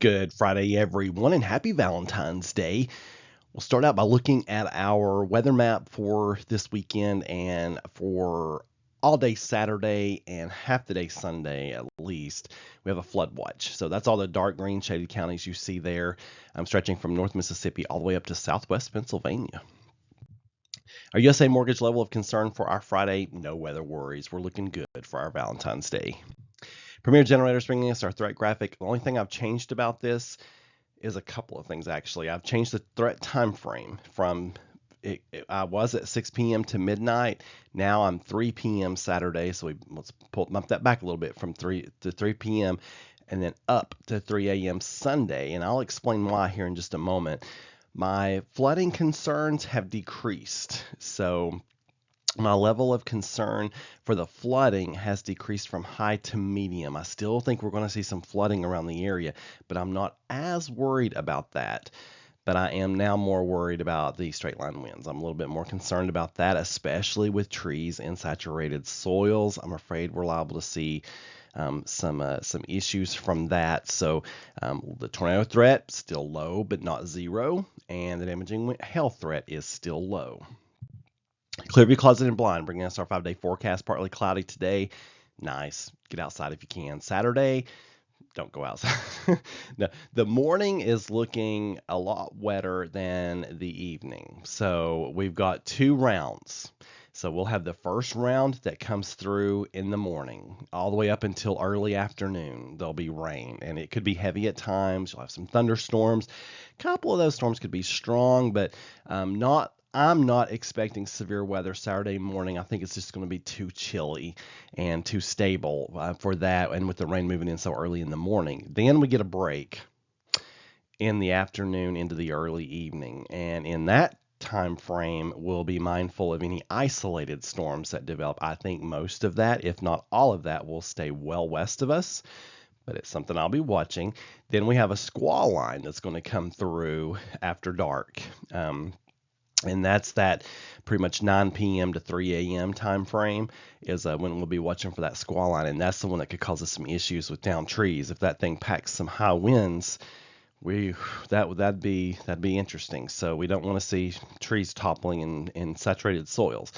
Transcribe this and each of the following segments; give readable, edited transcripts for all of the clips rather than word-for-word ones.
Good Friday, everyone, and happy Valentine's Day. We'll start out by looking at our weather map for this weekend and for all day Saturday and half the day Sunday at least. We have a flood watch. So that's all the dark green shaded counties you see there. I'm stretching from North Mississippi all the way up to Southwest Pennsylvania. Our USA mortgage level of concern for our Friday, no weather worries. We're looking good for our Valentine's Day. Premier Generators bringing us our threat graphic. The only thing I've changed about this is a couple of things, actually. I've changed the threat time frame from I was at 6 p.m. to midnight. Now I'm 3 p.m. Saturday, so let's bump that back a little bit from 3 to 3 p.m. and then up to 3 a.m. Sunday, and I'll explain why here in just a moment. My flooding concerns have decreased, so my level of concern for the flooding has decreased from high to medium. I still think we're going to see some flooding around the area, but I'm not as worried about that. But I am now more worried about the straight line winds. I'm a little bit more concerned about that, especially with trees in saturated soils. I'm afraid we're liable to see some issues from that. So the tornado threat still low, but not zero, and the damaging hail threat is still low. Clearview Closet and Blind bringing us our 5-day forecast. Partly cloudy today. Nice. Get outside if you can. Saturday, don't go outside. No, the morning is looking a lot wetter than the evening. So we've got 2 rounds. So we'll have the first round that comes through in the morning all the way up until early afternoon. There'll be rain, and it could be heavy at times. You'll have some thunderstorms. A couple of those storms could be strong, but I'm not expecting severe weather Saturday morning. I think it's just going to be too chilly and too stable for that, and with the rain moving in so early in the morning. Then we get a break in the afternoon into the early evening, and in that time frame, we'll be mindful of any isolated storms that develop. I think most of that, if not all of that, will stay well west of us, but it's something I'll be watching. Then we have a squall line that's going to come through after dark. And that's that pretty much 9 p.m. to 3 a.m. time frame is when we'll be watching for that squall line. And that's the one that could cause us some issues with downed trees. If that thing packs some high winds, that'd be interesting. So we don't want to see trees toppling in saturated soils.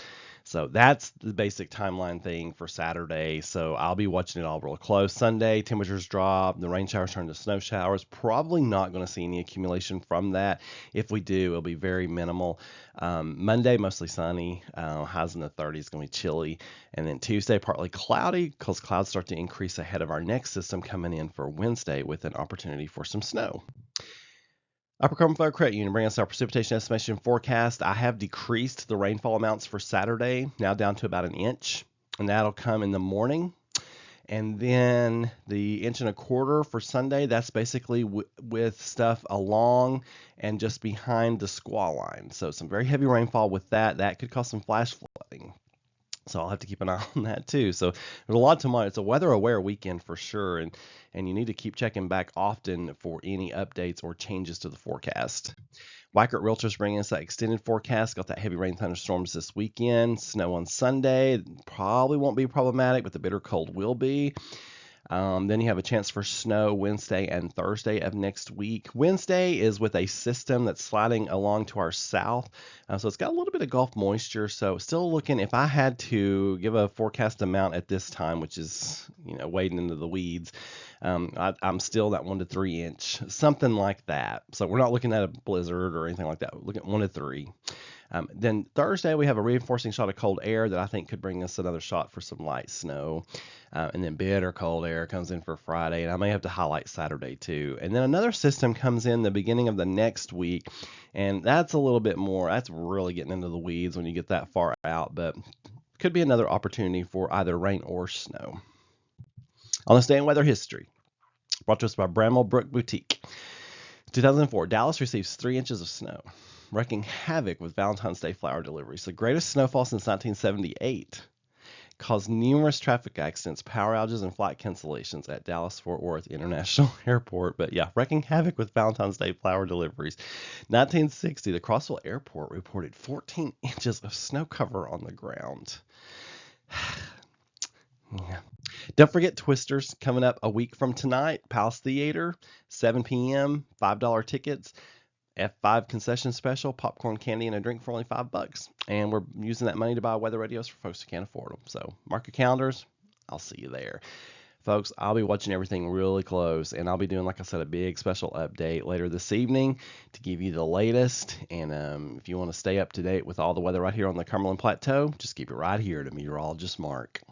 So that's the basic timeline thing for Saturday. So I'll be watching it all real close. Sunday, temperatures drop. The rain showers turn to snow showers. Probably not going to see any accumulation from that. If we do, it'll be very minimal. Monday, mostly sunny. Highs in the 30s, going to be chilly. And then Tuesday, partly cloudy because clouds start to increase ahead of our next system coming in for Wednesday with an opportunity for some snow. Upper Cumberland Fire Credit Union bringing us our precipitation estimation forecast. I have decreased the rainfall amounts for Saturday, now down to about 1 inch, and that'll come in the morning. And then the 1.25 inches for Sunday, that's basically with stuff along and just behind the squall line. So some very heavy rainfall with that. That could cause some flash flooding. So I'll have to keep an eye on that too. So there's a lot to monitor. It's a weather aware weekend for sure. And you need to keep checking back often for any updates or changes to the forecast. Weichert Realtors bringing us that extended forecast. Got that heavy rain thunderstorms this weekend. Snow on Sunday. Probably won't be problematic, but the bitter cold will be. Then you have a chance for snow Wednesday and Thursday of next week. Wednesday is with a system that's sliding along to our south. So it's got a little bit of Gulf moisture. So still looking, if I had to give a forecast amount at this time, which is, wading into the weeds, I'm still that 1 to 3 inch, something like that. So we're not looking at a blizzard or anything like that. We're looking at 1 to 3. Then Thursday, we have a reinforcing shot of cold air that I think could bring us another shot for some light snow. And then bitter cold air comes in for Friday, and I may have to highlight Saturday too. And then another system comes in the beginning of the next week, and that's a little bit more, that's really getting into the weeds when you get that far out, but could be another opportunity for either rain or snow. On this day in weather history, brought to us by Bramwell Brook Boutique. 2004, Dallas receives 3 inches of snow, wreaking havoc with Valentine's Day flower deliveries. The greatest snowfall since 1978 caused numerous traffic accidents, power outages, and flight cancellations at Dallas-Fort Worth International Airport. But yeah, wreaking havoc with Valentine's Day flower deliveries. 1960, the Crossville Airport reported 14 inches of snow cover on the ground. Yeah. Don't forget Twisters coming up a week from tonight. Palace Theater, 7 p.m., $5 tickets. F5 concession special, popcorn, candy, and a drink for only $5. And we're using that money to buy weather radios for folks who can't afford them. So mark your calendars. I'll see you there. Folks, I'll be watching everything really close, and I'll be doing, like I said, a big special update later this evening to give you the latest. And if you want to stay up to date with all the weather right here on the Cumberland Plateau, just keep it right here to Meteorologist Mark.